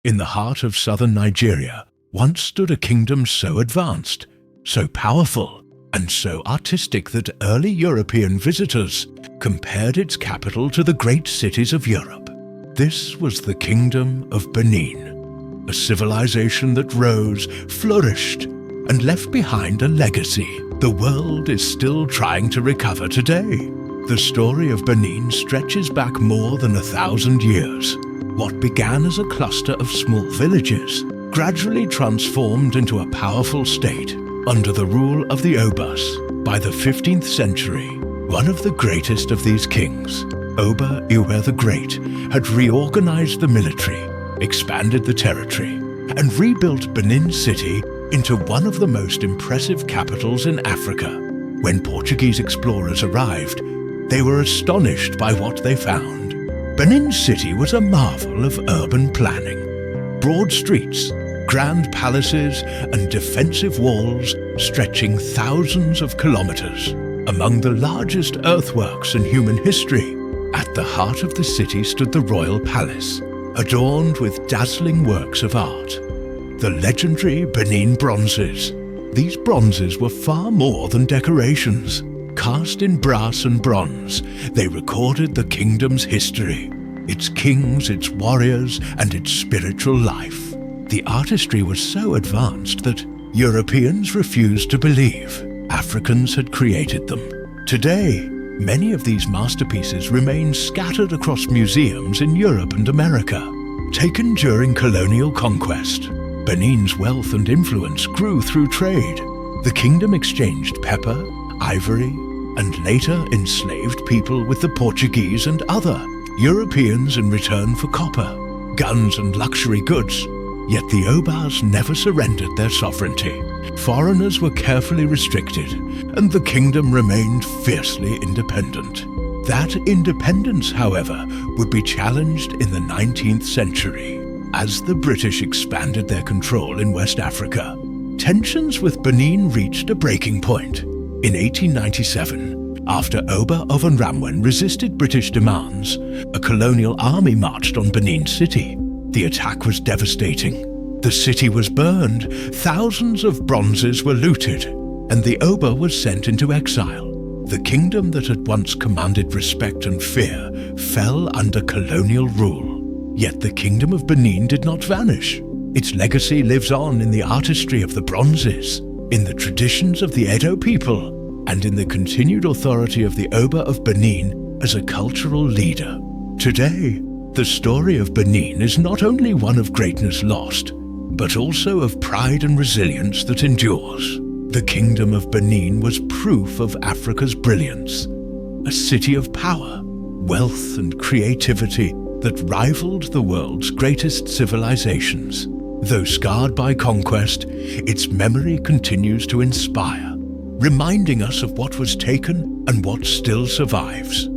In the heart of southern Nigeria once stood a kingdom so advanced, so powerful, and so artistic that early European visitors compared its capital to the great cities of Europe. This was the Kingdom of Benin, a civilization that rose, flourished, and left behind a legacy the world is still trying to recover today. The story of Benin stretches back more than 1,000 years. What began as a cluster of small villages gradually transformed into a powerful state under the rule of the Obas. By the 15th century, one of the greatest of these kings, Oba Ewuare the Great, had reorganized the military, expanded the territory, and rebuilt Benin City into one of the most impressive capitals in Africa. When Portuguese explorers arrived, they were astonished by what they found. Benin City was a marvel of urban planning. Broad streets, grand palaces, and defensive walls stretching thousands of kilometers. Among the largest earthworks in human history, at the heart of the city stood the royal palace, adorned with dazzling works of art. The legendary Benin Bronzes. These bronzes were far more than decorations. Cast in brass and bronze, they recorded the kingdom's history, its kings, its warriors, and its spiritual life. The artistry was so advanced that Europeans refused to believe Africans had created them. Today, many of these masterpieces remain scattered across museums in Europe and America. Taken during colonial conquest, Benin's wealth and influence grew through trade. The kingdom exchanged pepper, ivory, and later enslaved people with the Portuguese and other Europeans in return for copper, guns, and luxury goods. Yet the Obas never surrendered their sovereignty. Foreigners were carefully restricted, and the kingdom remained fiercely independent. That independence, however, would be challenged in the 19th century. As the British expanded their control in West Africa, tensions with Benin reached a breaking point. In 1897, after Oba of Benin resisted British demands, a colonial army marched on Benin City. The attack was devastating. The city was burned, thousands of bronzes were looted, and the Oba was sent into exile. The kingdom that had once commanded respect and fear fell under colonial rule. Yet the Kingdom of Benin did not vanish. Its legacy lives on in the artistry of the bronzes, in the traditions of the Edo people, and in the continued authority of the Oba of Benin as a cultural leader. Today, the story of Benin is not only one of greatness lost, but also of pride and resilience that endures. The Kingdom of Benin was proof of Africa's brilliance, a city of power, wealth, and creativity that rivaled the world's greatest civilizations. Though scarred by conquest, its memory continues to inspire, reminding us of what was taken and what still survives.